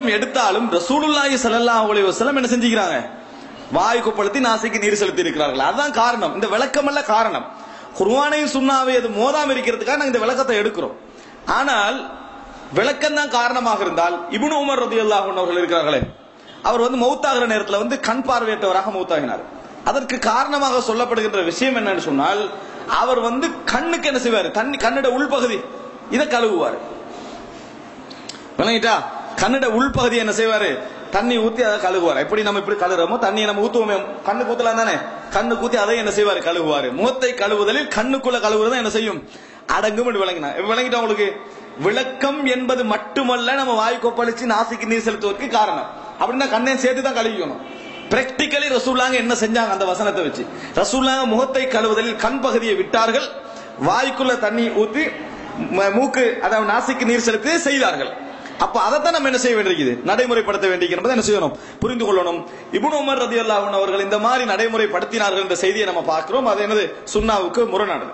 விளக்கம் எடுத்தாலும் ரசூலுல்லாஹி ஸல்லல்லாஹு அலைஹி வஸல்லம் என்ன செஞ்சுக்கிறாங்க? வாய் கொப்பளித்து நாசிக்கு நீர் செலுத்தி இருக்கிறார்கள். அதுதான் காரணம். இந்த விளக்கம் அல்ல காரணம். குர்ஆனையும் சுன்னாவை அது மோதாம இருக்கிறதுக்காக நாங்க இந்த விளக்கத்தை எடுக்கிறோம். ஆனால் விளக்கம் தான் காரணமாக இருந்தால் இப்னு உமர் ரலியல்லாஹு அன்ஹு அவர்கள் இருக்கிறார்களே, அவர் மௌத்தாகிற நேரத்தில் கண் பார்வையற்றவராக மௌத்தாகினார். அதற்கு காரணமாக சொல்லப்படுகின்ற விஷயம் என்னன்னு சொன்னால், அவர் கண்ணுக்கு என்ன செய்வார்? கண்ணிட உள்பகுதி இதை கழுவுவார். விளங்கிட்டா? கண்ணிட உள்பகுதி என்ன செய்வாரு? தண்ணி ஊத்தி அதை கழுவுவார். எப்படி நம்ம இப்படி கழுவுறோமோ தண்ணியை நம்ம ஊத்துவோமே, கண்ணுக்கு ஊத்தலாம் தானே, கண்ணுக்கு ஊத்தி அதை என்ன செய்வாரு? கழுவுவாரு. முகத்தை கழுவுதலில் கண்ணுக்குள்ள கழுவுறது என்ன செய்யும்? அடங்கும். விளங்கிட்டா உங்களுக்கு? விளக்கம் என்பது மட்டுமல்ல நம்ம வாய் கொப்பளிச்சு நாசிக்கு நீர் செலுத்துவதற்கு காரணம். அப்படின்னா கண்ணையும் சேர்த்து தான் கழுவிக்கணும். பிராக்டிகலி ரசூலுல்லாஹ் என்ன செஞ்சாங்க? அந்த வசனத்தை வச்சு ரசூலுல்லாஹ் முகத்தை கழுவுதலில் கண் பகுதியை விட்டார்கள், வாய்க்குள்ள தண்ணி ஊத்தி மூக்கு அதாவது நாசிக்கு நீர் செலுத்தி செய்தார்கள். அப்ப அதைத்தான் நம்ம என்ன செய்ய வேண்டியிருக்குது? நடைமுறைப்படுத்த வேண்டியிருக்கிறது. என்ன செய்யணும்? புரிந்து கொள்ளணும். இப்னு உமர் ரலியல்லாஹு அன்ஹு அவர்கள் இந்த மாதிரி நடைமுறைப்படுத்தினார்கள் என்ற செய்தியை நம்ம பார்க்கிறோம். அது என்னது? சுன்னாவுக்கு முரணானது.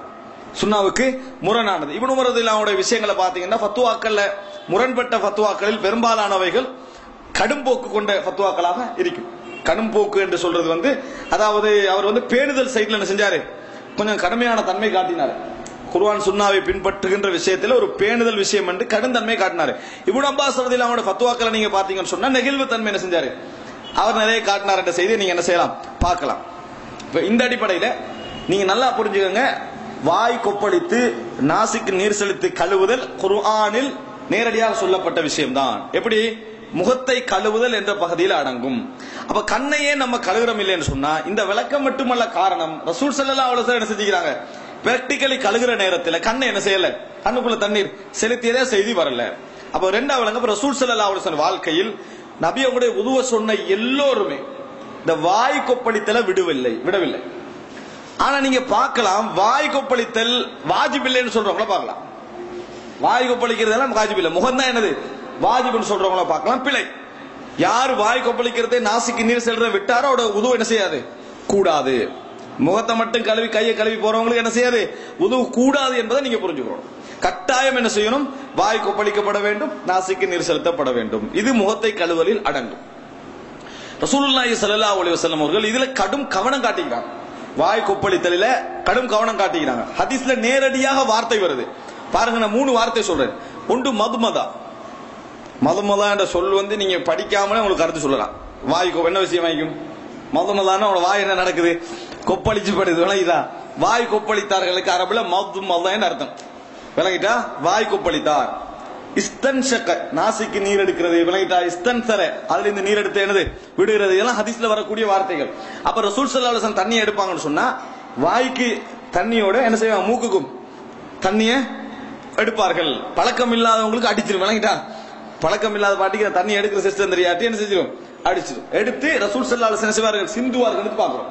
சுன்னாவுக்கு முரணானது. இப்னு உமர் ரலியல்லாஹு அன்ஹு விஷயங்களை பாத்தீங்கன்னா ஃபத்வாக்கள்ல முரண்பட்ட ஃபத்வாக்களில் பெரும்பாலானவைகள் கடும்போக்கு கொண்ட ஃபத்வாக்களாக இருக்கும். கடும்போக்கு என்று சொல்றது அதாவது அவர் பேணுதல் சைட்ல என்ன செஞ்சாரு? கொஞ்சம் கடுமையான தன்மை காட்டினார். குர்ஆன் சுன்னாவை பின்பற்றுகின்ற விஷயத்தில் ஒரு பேணுதல் விஷயம் என்று கடும் தன்மை காட்டினார். இப்னு அப்பாஸ் ரலியல்லாஹு அன்ஹு ஃபத்வாக்களை நீங்க பாத்தீங்கன்னு சொன்னா நெகிழ்வு தன்மை என்ன செஞ்சாரு? அவர் நிறைய காட்டினார் என்ற செய்தியை நீங்க என்ன செய்யலாம்? பார்க்கலாம். இந்த அடிப்படையில நீங்க நல்லா புரிஞ்சுக்கங்க, வாய் கொப்பளித்து நாசிக்கு நீர் செலுத்தி கழுவுதல் குர்ஆனில் நேரடியாக சொல்லப்பட்ட விஷயம்தான். எப்படி? முகத்தை கழுவுதல் என்ற பகுதியில் அடங்கும். அப்ப கண்ணையே நம்ம கழுவுறோம் இல்லைன்னு சொன்னா இந்த விளக்கம் மட்டுமல்ல காரணம். ரசூல் ஸல்லல்லாஹு அலைஹி வஸல்லம் என்ன செஞ்சுக்கிறாங்க? பிராக்டிகலி கழுகுற நேரத்தில் கண்ணை என்ன செய்யல? கண்ணுக்குள்ள தண்ணீர் செலுத்தியதே செய்தி வரல. அப்ப ரெண்டாவது விளங்க ரசூல் ஸல்லல்லாஹு அலைஹி வஸல்லம் வாழ்க்கையில் நபி அவங்களுடைய உதுவ சொன்ன எல்லோருமே இந்த வாய் கொப்பளித்தல விடவில்லை. ஆனா நீங்க பார்க்கலாம், வாய் கொப்பளித்தல் வாஜிப் இல்லைன்னு சொல்றவங்கள பார்க்கலாம். வாய் கொப்பளிக்கிறதெல்லாம் வாஜிப் இல்லை, முகம் தான் என்னது வாஜிப்னு சொல்றவங்கள பார்க்கலாம். பிழை. யார் வாய் கொப்பளிக்கிறதே நாசிக்கு நீர் செல்றதை விட்டாரோ அவரோட உதுவு என்ன செய்யாது? கூடாது. முகத்தை மட்டும் கழுவி கையை கழுவி போறவங்களுக்கு என்ன செய்யாது? உதுவு கூடாது என்பதை நீங்க புரிஞ்சுக்கணும். கட்டாயம் என்ன செய்யணும்? வாய் கொப்பளிக்கப்பட வேண்டும், நாசிக்கு நீர் செலுத்தப்பட வேண்டும். இது முகத்தை கழுவலில் அடங்கும். ரசூலுல்லாஹி ஸல்லல்லாஹு அலைஹி வஸல்லம் அவர்கள் இதுல கடும் கவனம் காட்டுகிறாங்க. வாய் கொப்பளித்தலில கடும் கவனம் காட்டுகிறாங்க. ஹதீஸ்ல நேரடியாக வார்த்தை வருது பாருங்க. நான் 3 வார்த்தை சொல்றேன். ஒன்று மதுமதா. மதுமதா என்ற சொல் நீங்க படிக்காமலே உங்களுக்கு கருத்து சொல்லலாம். வாய் என்ன விஷயம் வாய்க்கும்? மதுமதான வாய் என்ன நடக்குது? கொப்பளிச்சு படுது. விளங்கிட்டா? வாய் கொப்பளித்தார்களுக்கு அரபுல மதுமதான் அர்த்தம். விளங்கிட்டா? வாய் கொப்பளித்தார். இஸ்தன்ஷக நாசிக்கு நீர் எடுக்கிறது. விளங்கிட்டா? இஸ்தன்சர அதுல இந்த நீர் எடுத்து என்னது விடுகிறது. இதெல்லாம் ஹதீஸ்ல வரக்கூடிய வார்த்தைகள். அப்ப ரசூல் ஸல்லல்லாஹு அலைஹி வஸல்லம் தண்ணி எடுப்பாங்கன்னு சொன்னா வாய்க்கு தண்ணியோட என்ன செய்வாங்க? மூக்குக்கும் தண்ணிய எடுப்பார்கள். பழக்கம் இல்லாதவங்களுக்கு அடிச்சிடும். விளங்கிட்டா? பழக்கம் இல்லாத பாட்டிக்கு தண்ணி எடுக்கிற சிஸ்டம் தெரியாட்டி என்ன செஞ்சிடும்? அடிச்சிடும். எடுத்து ரசூல் ஸல்லல்லாஹு அலைஹி வஸல்லம் செய்வார்கள், சிந்துவார்கள் பாக்குறோம்.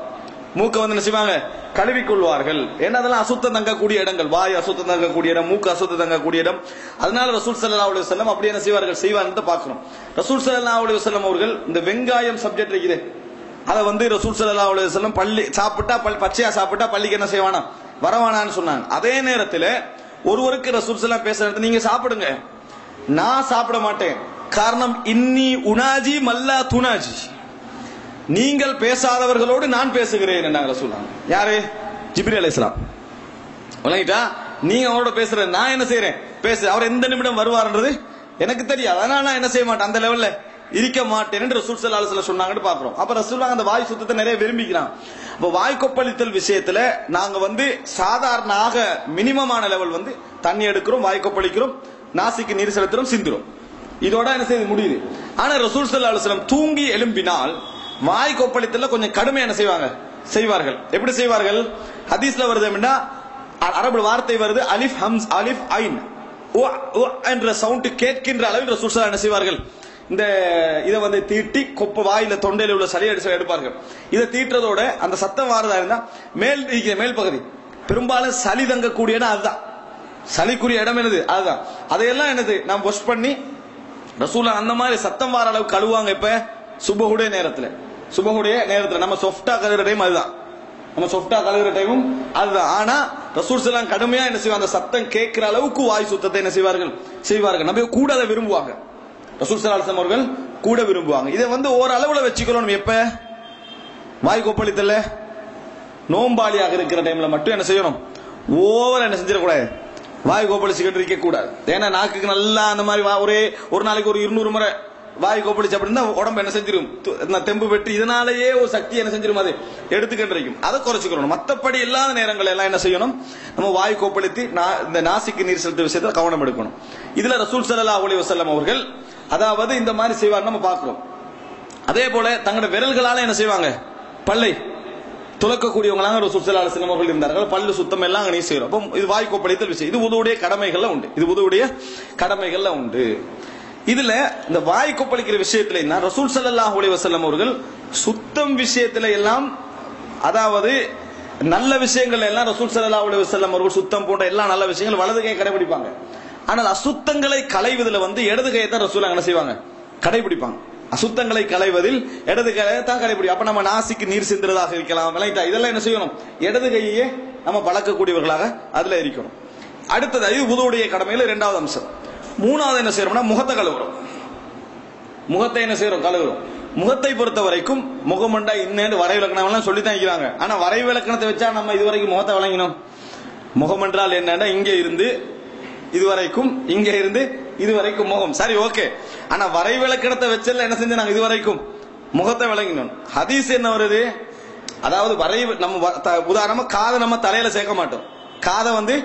மூக்க என்ன செய்வாங்க? கழுவிக்கொள்வார்கள். ஏன்னா அதெல்லாம் அசுத்தம் தங்கக்கூடிய இடங்கள். வாய் அசுத்தம் தங்கக்கூடிய இடம், மூக்கு அசுத்தம் தங்கக்கூடிய இடம். அதனால ரசூல் ஸல்லல்லாஹு அலைஹி வஸல்லம் அப்படி என்ன செய்வார்கள் பாக்குறோம். ரசூல் ஸல்லல்லாஹு அலைஹி வஸல்லம் அவர்கள் இந்த வெங்காயம் சப்ஜெக்ட் இருக்குது, அதை ரசூல் ஸல்லல்லாஹு அலைஹி வஸல்லம் பள்ளி சாப்பிட்டா பச்சையா சாப்பிட்டா பள்ளிக்கு என்ன செய்வானா? வரவானான்னு சொன்னாங்க. அதே நேரத்தில் ஒருவருக்கு ரசூல் ஸல்லல்லாஹு பேசுறது, நீங்க சாப்பிடுங்க, நான் சாப்பிட மாட்டேன். காரணம் இன்னி உனாஜி மல்லா துனாஜி, நீங்கள் பேசாதவர்களோடு நான் பேசுகிறேன் என்றாங்க ரசூலுல்லாஹ். யாரு? ஜிப்ரீல் அலைஹிஸ்ஸலாம். விளங்கிட்டா? நீங்க அவரோட பேசுற, நான் என்ன செய்யறேன்? பேச. அவர் எந்த நிமிடம் வருவார்ன்றது எனக்கு தெரியாது, அதனால நான் என்ன செய்ய மாட்டேன், அந்த லெவல்ல இருக்க மாட்டேன் என்று ரசூல் ஸல்லல்லாஹு அலைஹி வஸல்லம் சொன்னாங்கன்னு பாக்குறோம். அப்ப ரசூலுல்லாஹ் அந்த வாய் சுத்தத்தை நிறைய விரும்பிக்கிறாங்க. அப்ப வாய் கொப்பளித்தல் விஷயத்துல நாங்க சாதாரணமாக மினிமமான லெவல் தண்ணி எடுக்கிறோம், வாய் கொப்பளிக்கிறோம், நாசிக்கு நீர் செலுத்துறோம், சிந்துறோம். இதோட என்ன செய்ய முடியுது. ஆனா ரசூல் ஸல்லல்லாஹு அலைஹி வஸல்லம் தூங்கி எழும்பினால் வாய் கொப்பளித்தல கொஞ்சம் கடுமை என்ன செய்வார்கள். எப்படி செய்வார்கள்? ஹதீஸ்ல வருது அப்படின்னா அரபு வார்த்தை வருது, அலிஃப் ஹம்ஸ் அலிஃப் ஐன் என்ற சவுண்ட் கேட்கின்ற அளவில் ரசூல் ஸல்லல்லாஹு என்ன செய்வார்கள்? இந்த இதை தீட்டி வாயில தொண்டையில உள்ள சளி அடிச்சு எடுப்பார்கள். இதை தீட்டுறதோட அந்த சத்தம் வாரதா இருந்தா மேல் பகுதி பெரும்பாலும் சளி தங்கக்கூடிய இடம் அதுதான். சளிக்குரிய இடம் என்னது? அதுதான். அதையெல்லாம் என்னது நாம் வாஷ் பண்ணி ரசூலுல்லாஹ் அந்த மாதிரி சத்தம் வார அளவுக்கு கழுவாங்க. இப்ப சுபஹுடைய நேரத்துல நம்ம சொஃப்டா கழுவுற டைம் அதுதான். நம்ம சொஃப்டா கழுவுற டைமும் அதுதான். ஆனா ரசூல் ஸல்லல்லாஹு கடுமையா என்ன செய்வாங்க? அந்த சத்தம் கேட்கிற அளவுக்கு வாய் சுத்தத்தை என்ன செய்வார்கள்? நபி கூட அதை விரும்புவாங்க. ரசூல் ஸல்லல்லாஹு அலைஹி வஸல்லம் அவர்கள் கூட விரும்புவாங்க. இதை வந்து ஓரளவுல வச்சுக்கணும். எப்ப வாய் கொப்பளித்தல நோம்பாளியாக இருக்கிற டைம்ல மட்டும் என்ன செய்யணும், ஓவர் என்ன செஞ்சிடக்கூடாது, வாய் கொப்பளிச்சுக்கிட்டு இருக்க கூடாது. ஏன்னா நாக்குக்கு நல்லா அந்த மாதிரி ஒரே ஒரு நாளைக்கு ஒரு 200 முறை வாய் கொப்பளிச்சு அப்படின்னா உடம்பு என்ன செஞ்சிடும், தெம்பு பெற்று இதனாலேயே ஒரு சக்தி என்ன செஞ்சிடும், அது எடுத்துக்கிட்டு இருக்கும். அதை குறைச்சிக்கணும். மற்றபடி இல்லாத நேரங்கள் எல்லாம் என்ன செய்யணும், நம்ம வாய் கொப்பளித்து இந்த நாசிக்கு நீர் செலுத்த விஷயத்துல கவனம் எடுக்கணும். இதுல ரசூல் ஸல்லல்லாஹு அலைஹி வஸல்லம் அவர்கள் அதாவது இந்த மாதிரி செய்வார் நம்ம பார்க்கிறோம். அதே போல தங்களோட விரல்களால என்ன செய்வாங்க, பல்லை துலக்கக்கூடியவங்களாக ரசூல் ஸல்லல்லாஹு அலைஹி வஸல்லம் அவர்கள் இருந்தார்கள். பல்லு சுத்தம் எல்லாம் அங்கே செய்யறோம். அப்போ இது வாய் கொப்பளித்தல் விஷயம். இது உதுவுடைய கடமைகள்ல உண்டு. இது உதுவுடைய கடமைகள்ல உண்டு. இதுல இந்த வாய் கொப்பளிக்கிற விஷயத்துல என்ன, ரசூல் ஸல்லல்லாஹு அலைஹி வஸல்லம் அவர்கள் சுத்தம் விஷயத்துல எல்லாம், அதாவது நல்ல விஷயங்கள் எல்லாம் ரசூல் ஸல்லல்லாஹு அலைஹி வஸல்லம் அவர்கள் சுத்தம் போன்ற எல்லா நல்ல விஷயங்கள் வலது கையை கடைபிடிப்பாங்க. ஆனால் அசுத்தங்களை களைவதில் வந்து இடது கையை தான் ரசூல் என்ன செய்வாங்க, கடைபிடிப்பாங்க. அசுத்தங்களை களைவதில் இடது கையை தான் கடைபிடிக்கும். அப்ப நம்ம நாசிக்கு நீர் சிந்துறதாக இருக்கலாம், விளையாட்டா இதெல்லாம் என்ன செய்யணும், இடது கையே நம்ம பழக்கக்கூடியவர்களாக அதுல இருக்கணும். அடுத்தது இது உதுவுடைய கடமையில இரண்டாவது அம்சம். மூணாவது என்ன செய்யறோம்னா முகத்தை கழுவுறோம். முகத்தை என்ன செய்யறோம், கழுவுறோம். முகத்தை பொறுத்த வரைக்கும் முகமண்டா இன்னும் வரை விளக்கணம் எல்லாம் சொல்லித்தான் இருக்கிறாங்க. ஆனா வரை விளக்கணத்தை வச்சா நம்ம இதுவரைக்கும் முகத்தை விளங்கினோம். முகம் என்றால் என்னன்னா இங்க இருந்து இதுவரைக்கும், இங்க இருந்து இதுவரைக்கும் முகம், சரி ஓகே. ஆனா வரை விளக்கணத்தை வச்சல என்ன செஞ்சு நாங்க இதுவரைக்கும் முகத்தை விளங்கினோம். ஹதீஸ் என்ன வருது, அதாவது வரை நம்ம உதாரணமா காதை நம்ம தலையில சேர்க்க மாட்டோம், காதை வந்து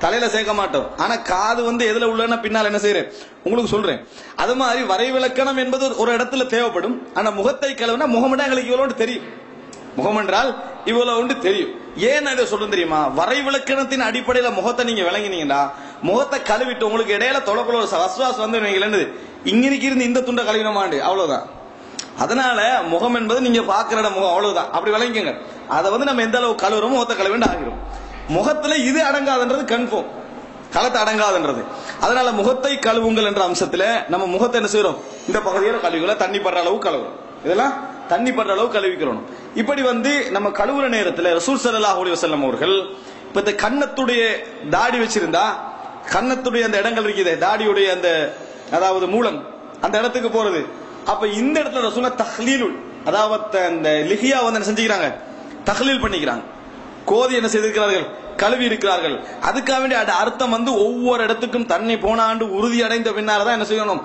தலையில சேர்க்க மாட்டோம். ஆனா காது வந்து எதுல உள்ளன்னா பின்னால் என்ன செய்யறேன் உங்களுக்கு சொல்றேன். அது மாதிரி வரை விளக்கணம் என்பது ஒரு இடத்துல தேவைப்படும். ஆனா முகத்தை கழுவுனா முகமண்டா எங்களுக்கு இவ்வளவு தெரியும், முகம் என்றால் இவ்வளவு உண்டு தெரியும். ஏன் அதை சொல்றேன் தெரியுமா, வரை விளக்கணத்தின் அடிப்படையில முகத்தை நீங்க விளங்கினீங்கன்னா முகத்தை கழுவிட்டு உங்களுக்கு இடையில தொலைக்குள்ள ஒரு வசுவாஸ் வந்து நீங்க இங்கிருக்கு இருந்து இந்த துண்டை கழுவினமாண்டு அவ்வளவுதான். அதனால முகம் என்பது நீங்க பாக்குற முகம் அவ்வளவுதான், அப்படி விளங்கிங்க. அதை வந்து நம்ம எந்த அளவு கழுவுறோமோ முகத்தை கழுவேண்டு ஆகிரும். முகத்துல இது அடங்காதுன்றது கன்ஃபார்ம், களத்தை அடங்காதுன்றது. அதனால முகத்தை கழுவுங்கள் என்ற அம்சத்துல நம்ம முகத்தை என்ன செய்யறோம், இந்த பகுதியில கழுவிகளை தண்ணி படுற அளவு கழுவுறோம், இதெல்லாம் தண்ணி படுற அளவு கழுவிக்கிறோம். இப்படி வந்து நம்ம கழுவுற நேரத்துல ரசூல் ஸல்லல்லாஹு அலைஹி வஸல்லம் அவர்கள் இப்ப இந்த கன்னத்துடைய தாடி வச்சிருந்தா, கன்னத்துடைய அந்த இடங்கள் இருக்குது, தாடியுடைய அந்த அதாவது மூலம் அந்த இடத்துக்கு போறது. அப்ப இந்த இடத்துல ரசூலா தஹ்லீலுல், அதாவது அந்த லிஹியா வந்து என்ன செஞ்சுக்கிறாங்க, தஹ்லீல் பண்ணிக்கிறாங்க. கோதி என்ன செய்திருக்கிறார்கள், கழுவி இருக்கிறார்கள். அதுக்காக வேண்டிய அர்த்தம் வந்து ஒவ்வொரு இடத்துக்கும் தண்ணி போனாண்டு உறுதி அடைந்த பின்னால்தான் என்ன செய்யணும்,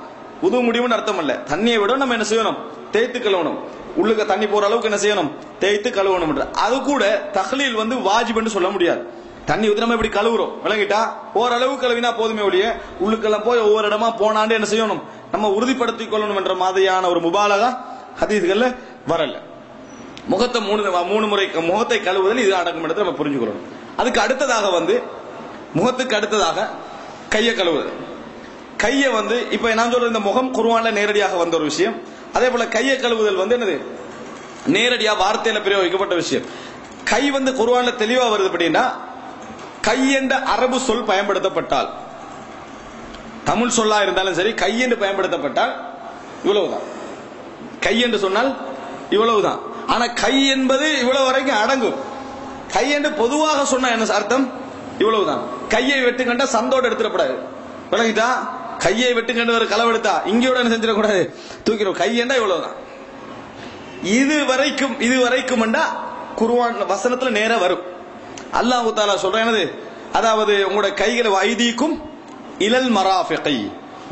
உது முடிவுன்னு அர்த்தம் இல்ல. தண்ணியை விட நம்ம என்ன செய்யணும், தேய்த்து கழுவணும். உள்ளுக்கு தண்ணி போற அளவுக்கு என்ன செய்யணும், தேய்த்து கழுவணும். அது கூட தஹ்லீல் வந்து வாஜிப்னு சொல்ல முடியாது. தண்ணி ஊத்தி நம்ம இப்படி கழுவுறோம் விளங்கிட்டா, ஓரளவு கழுவினா போதுமே ஒழிய உள்ளுக்கெல்லாம் போய் ஒவ்வொரு இடமா போனாண்டு என்ன செய்யணும், நம்ம உறுதிப்படுத்திக் கொள்ளணும் என்ற மாதிரியான ஒரு முபாலகா ஹதீஸ்கள்ல வரல. முகத்தை மூணு முறை முகத்தை கழுவுதல் இது அடங்கும் இடத்தை நம்ம புரிஞ்சுக்கிறோம். அதுக்கு அடுத்ததாக வந்து முகத்துக்கு அடுத்ததாக கையை கழுவுதல். கையை வந்து இப்ப நான் சொல்ற இந்த முகம் குர்ஆன்ல நேரடியாக வந்த ஒரு விஷயம். அதே போல கையை கழுவுதல் வந்து என்னது, நேரடியா வார்த்தையில பிரயோகிக்கப்பட்ட விஷயம். கை வந்து குர்ஆன்ல தெளிவா வருது. அப்படின்னா கை என்ற அரபு சொல் பயன்படுத்தப்பட்டால், தமிழ் சொல்லா இருந்தாலும் சரி, கை என்று பயன்படுத்தப்பட்டால் இவ்வளவுதான். கை என்று சொன்னால் இவ்வளவுதான். ஆனா கை என்பது இவ்வளவு வரைக்கும் அடங்கும். கை என்று பொதுவாக சொன்ன என்ன அர்த்தம், இவ்வளவுதான். கையை வெட்டுங்கண்டா சந்தோட எடுத்துடக்கூடாது விளங்கிட்டா, கையை வெட்டுங்கண்டு ஒரு களவெடுத்தா இங்கேயோட என்ன செஞ்சிடக்கூடாது, தூக்கிறோம். கையண்டா இவ்வளவுதான். இது வரைக்கும் குர்ஆன் வசனத்துல நேரா வரும். அல்லாஹ் தஆலா சொல்ற என்னது, அதாவது உங்களுடைய கைகளை வைதீக்கும் இலல் மராஃபிகை,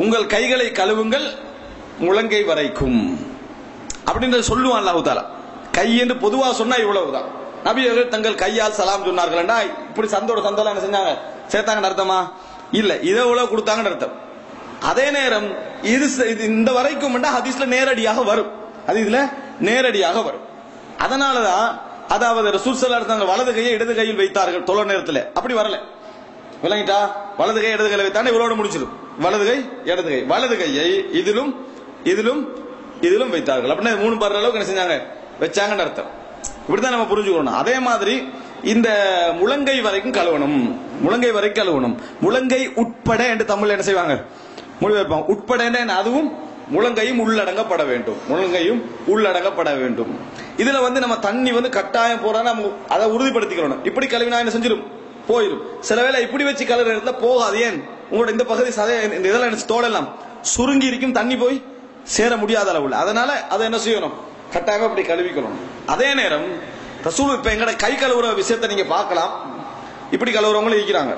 உங்கள் கைகளை கழுவுங்கள் முழங்கை வரைக்கும் அப்படின்னு சொல்லுவான் அல்லாஹ் தஆலா. கை என்று பொதுவா சொன்னா இவ்வளவுதான். நபி அவர்கள் தங்கள் கையால் சலாம் சொன்னார்கள். இப்படி சந்தோட என்ன செஞ்சாங்க, சேர்த்தாங்கன்னு அர்த்தமா இல்ல, இதை இவ்வளவு கொடுத்தாங்கன்னு அர்த்தம். அதே நேரம் இது இந்த வரைக்கும் ஹதீஸ்ல நேரடியாக வரும், ஹதீஸ்ல நேரடியாக வரும். அதனாலதான் அதாவது ரசூல் ஸல்லல்லாஹு அலைஹி வஸல்லம் வலது கையை இடது கையில் வைத்தார்கள் தொழ நேரத்தில். அப்படி வரல விளங்கிட்டா, வலது கை இடது கையில் வைத்தானே இவரோட முடிச்சிடும். வலது கை இடது கை, வலது கையை இதிலும் இதிலும் இதிலும் வைத்தார்கள். அப்படின்னா 3 படுற அளவுக்கு என்ன செஞ்சாங்க, வச்சாங்கன்னு அர்த்தம். இப்படிதான் நம்ம புரிஞ்சுக்கணும். அதே மாதிரி இந்த முழங்கை வரைக்கும் கழுவணும், முழங்கை வரைக்கும் கழுவணும். முழங்கை உட்பட என்று தமிழ்ல என்ன செய்வாங்க, மொழிபெயர்ப்பாங்க. உட்பட அதுவும் முழங்கையும் உள்ளடங்கப்பட வேண்டும், முழங்கையும் உள்ளடங்கப்பட வேண்டும். இதுல வந்து நம்ம தண்ணி வந்து கட்டாயம் போறான்னு நம்ம அதை உறுதிப்படுத்திக்கிறோம். இப்படி கழுவினா என்ன செஞ்சிடும், போயிடும். சில வேளை இப்படி வச்சு கழுவுற இடத்துல போகாது. ஏன், உங்களோட இந்த பகுதி சதை இந்த இதெல்லாம் தோடெல்லாம் சுருங்கி இருக்கும், தண்ணி போய் சேர முடியாத அளவுல. அதனால அதை என்ன செய்யணும், கட்டாயமா இப்படி கழுவிக்கணும். அதே நேரம் ரசூல் இப்ப எங்கட கை கழுவுற விஷயத்தை நீங்க பார்க்கலாம். இப்படி கழுவுறவங்களும் இருக்கிறாங்க.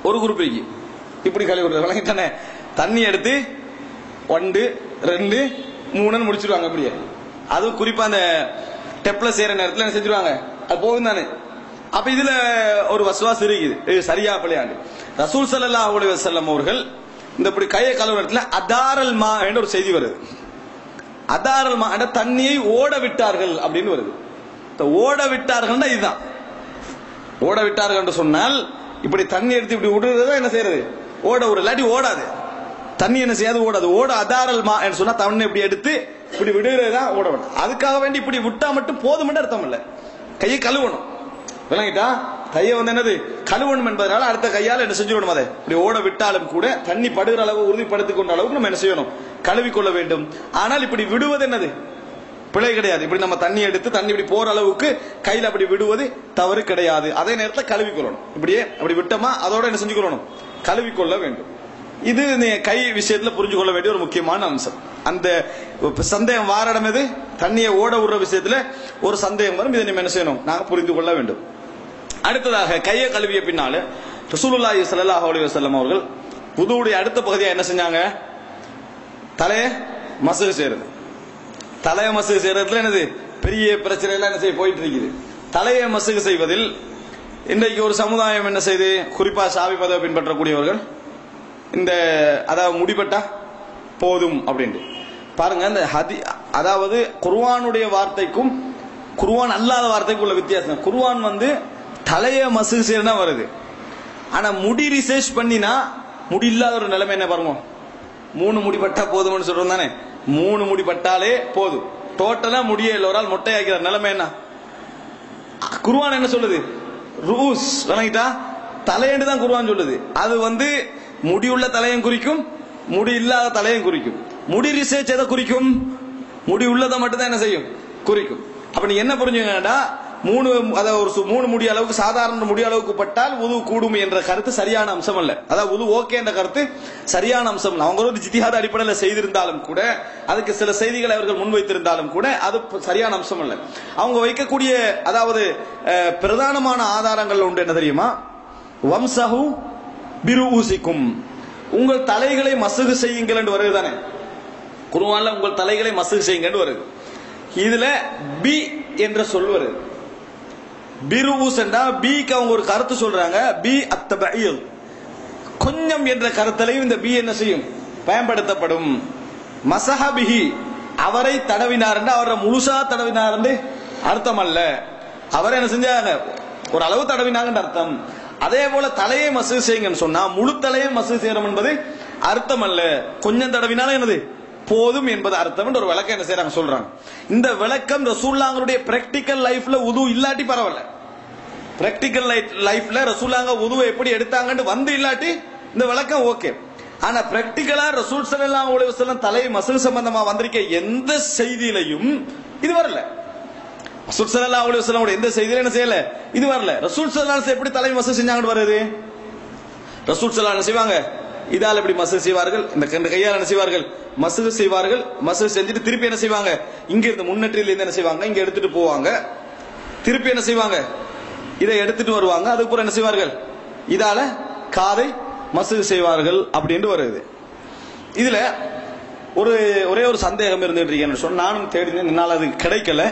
ஒரு குரூப் இருக்கு இப்படி கழுவுறது விளங்கிட்டானே, தண்ணி எடுத்து 1 2 3 முடிச்சிருவாங்க அப்படியே. அது குறிப்பா அந்த டெப்ல செய்யற நேரத்தில் என்ன செஞ்சிருவாங்க, அது போகும் தானே. அப்ப இதுல ஒரு வசுவாஸ் இருக்குது, இது சரியா பிள்ளையாண்டு. ரசூல் ஸல்லல்லாஹு அலைஹி வஸல்லம் அவர்கள் இந்த இப்படி கையை கழுவுற இடத்துல அதாரல் மா என்ற ஒரு செய்தி வருது. அதாரல் மா என்ற தண்ணியை ஓட விட்டார்கள் அப்படின்னு வருது. ஓட விட்டார்கள் இதுதான். ஓட விட்டார்கள் என்று சொன்னால் இப்படி தண்ணி எடுத்து இப்படி விடுறதா என்ன செய்யறது, ஓட விட, இல்லாட்டி ஓடாது தண்ணி, என்ன செய்யாது, ஓடாது. ஓட அதாரல் மா என்று சொன்னா தண்ணி இப்படி எடுத்து இப்படி விடுறதா ஓட விடும். அதுக்காக வேண்டி இப்படி விட்டா மட்டும் போதும் அர்த்தம் இல்ல, கையை கழுவணும். விளங்கிட்டா, கையை என்னது கழுவணும் என்பதனால அடுத்த கையால் என்ன செஞ்சுக்கணும், அதை இப்படி ஓட விட்டாலும் கூட தண்ணி படுகிற அளவு உறுதிப்படுத்திக் கொண்ட அளவுக்கு நம்ம என்ன செய்யணும், கழுவிக்கொள்ள வேண்டும். ஆனால் இப்படி விடுவது என்னது பிழை கிடையாது. இப்படி நம்ம தண்ணி எடுத்து தண்ணி இப்படி போற அளவுக்கு கையில அப்படி விடுவது தவறு கிடையாது. அதே நேரத்தில் கழுவிக்கொள்ளணும். இப்படியே அப்படி விட்டோமா அதோட என்ன செஞ்சுக்கொள்ளணும், கழுவிக்கொள்ள வேண்டும். இது கை விஷயத்துல புரிஞ்சு கொள்ள வேண்டிய ஒரு முக்கியமான அம்சம். அந்த சந்தேகம் வாரடம் எது, தண்ணியை ஓட விடுற விஷயத்துல ஒரு சந்தேகம் வரும். இதை நம்ம என்ன செய்யணும், நாங்க புரிந்து கொள்ள வேண்டும். அடுத்ததாக கையை கழுவிய பின்னால ரசூலுல்லாஹி ஸல்லல்லாஹு அலைஹி வஸல்லம் அவர்கள் வுதுவுடைய அடுத்த பகுதியா என்ன செஞ்சாங்க, தலையை மசகு செய்யறது. தலையை மசகு செய்யறதுல என்னது பெரிய பிரச்சனை எல்லாம் என்ன செய்ய போயிட்டு இருக்குது. தலையை மசகு செய்வதில் இன்றைக்கு ஒரு சமுதாயம் என்ன செய்து, குறிப்பா ஷாஃபி மதத்தை பின்பற்றக்கூடியவர்கள் இந்த அதாவது முடிபட்டா போதும் அப்படின்ட்டு பாருங்க. இந்த அதாவது குர்ஆனுடைய வார்த்தைக்கும் குர்ஆன் அல்லாத வார்த்தைக்கும் உள்ள வித்தியாசம். குர்ஆன் தலைய மசகு செய்யறதா வருது. ஆனா முடி ரிசர்ச் பண்ணினா முடி இல்லாத ஒரு நிலைமை என்ன பாருங்க, 3 முடி பட்டா போதும்னு சொல்றோம் தானே. 3 முடி பட்டாலே போதும், டோட்டலா முடிய எல்லோரால் மொட்டையாக்கிற நிலைமை என்ன. குர்ஆன் என்ன சொல்லுது, ரூஸ் வணங்கிட்டா தலையண்டு தான் குர்ஆன் சொல்லுது. அது முடியுள்ள தலையும் குறிக்கும், முடி இல்லாத தலையும் குறிக்கும். முடி ரிசர்ச் எதை குறிக்கும், முடி உள்ளதை மட்டும் தான் என்ன செய்யும், குறிக்கும். அப்ப நீ என்ன புரிஞ்சுங்கன்னா 3 முடி அளவுக்கு சாதாரண முடி அளவுக்கு பட்டால் உது கூடும் என்ற கருத்து சரியான அம்சம் அல்ல. அதாவது உது ஓகே என்ற கருத்து சரியான அம்சம் இல்லை. அவங்க ஜித்திஹாத் அடிப்படையில் செய்திருந்தாலும் கூட, அதுக்கு சில செய்திகளை அவர்கள் முன்வைத்திருந்தாலும் கூட அது சரியான அம்சம் அல்ல. அவங்க வைக்கக்கூடிய அதாவது பிரதானமான ஆதாரங்கள் உண்டு. என்ன தெரியுமா, வம்சஹு பிருஊசிக்கும், உங்கள் தலைகளை மசகு செய்யுங்கள் என்று வருது தானே குர்ஆன்ல. உங்கள் தலைகளை மசகு செய்யுங்கள் என்று வருது. இதுல பி என்ற சொல் வருது. பிருஊஸ் என்றா பிக்கு அவங்க ஒரு கருத்து சொல்றாங்க, பி அத்தபஇல், கொஞ்சம் என்ற கருத்தலையும் இந்த பி என்ன செய்யும், பயன்படுத்தப்படும். மசஹபிஹி, அவரை தடவினார் என்று, அவரை முழுசா தடவினார் என்று அர்த்தம் அல்ல. அவரை என்ன செஞ்சாங்க, ஒரு அளவு தடவினாங்க அர்த்தம். அதே போல தலையை மசகு செய்யுங்கன்னு சொன்னா முழு தலையை மசகு செய்யணும் என்பது அர்த்தம் அல்ல. கொஞ்சம் தடவினாலும் என்னது போதும் என்பது அர்த்தம் என்று ஒரு விளக்கம் என்ன செய்யறாங்க சொல்றாங்க. இந்த விளக்கம் ரசூலுல்லாஹ்வுடைய பிராக்டிகல் லைஃப்ல உது இல்லாட்டி பரவாயில்ல. பிராக்டிகல் லைஃப்ல ரசூலுல்லாஹ் உதுவை எப்படி எடுத்தாங்கன்னு இல்லாட்டி இந்த விளக்கம் ஓகே. ஆனா பிராக்டிகலா ரசூல் ஸல்லல்லாஹு அலைஹி வஸல்லம் தலை மசகு சம்பந்தமா வந்திருக்க எந்த செய்தியிலையும் இது வரல. ரசூல் ஸல்லல்லாஹு அலைஹி வஸல்லம் எந்த செய்தியில என்ன செய்யல, இது வரல. ரசூல் ஸல்லல்லாஹு அலைஹி வஸல்லம் எப்படி தலை மசகு செஞ்சாங்கன்னு வருது. ரசூல் ஸல்லல்லாஹு அலைஹி செய்வாங்க, இதால எப்படி மசகு செய்வார்கள், இந்த கையால் என்ன செய்வார்கள், மசகு செய்வார்கள். மசகு செஞ்சுட்டு திருப்பி என்ன செய்வாங்க, இங்க இருந்து முன்னற்றில இருந்து என்ன செய்வாங்க, இங்க எடுத்துட்டு போவாங்க. திருப்பி என்ன செய்வாங்க, இதை எடுத்துட்டு வருவாங்க. அதுக்கப்புறம் என்ன செய்வார்கள், இதால காதை மசகு செய்வார்கள் அப்படின்னு வருது. இதுல ஒரே ஒரு சந்தேகம் இருந்துட்டு இருக்கேன்னு சொன்னா நானும் தேடினேன், என்னால் அது கிடைக்கல.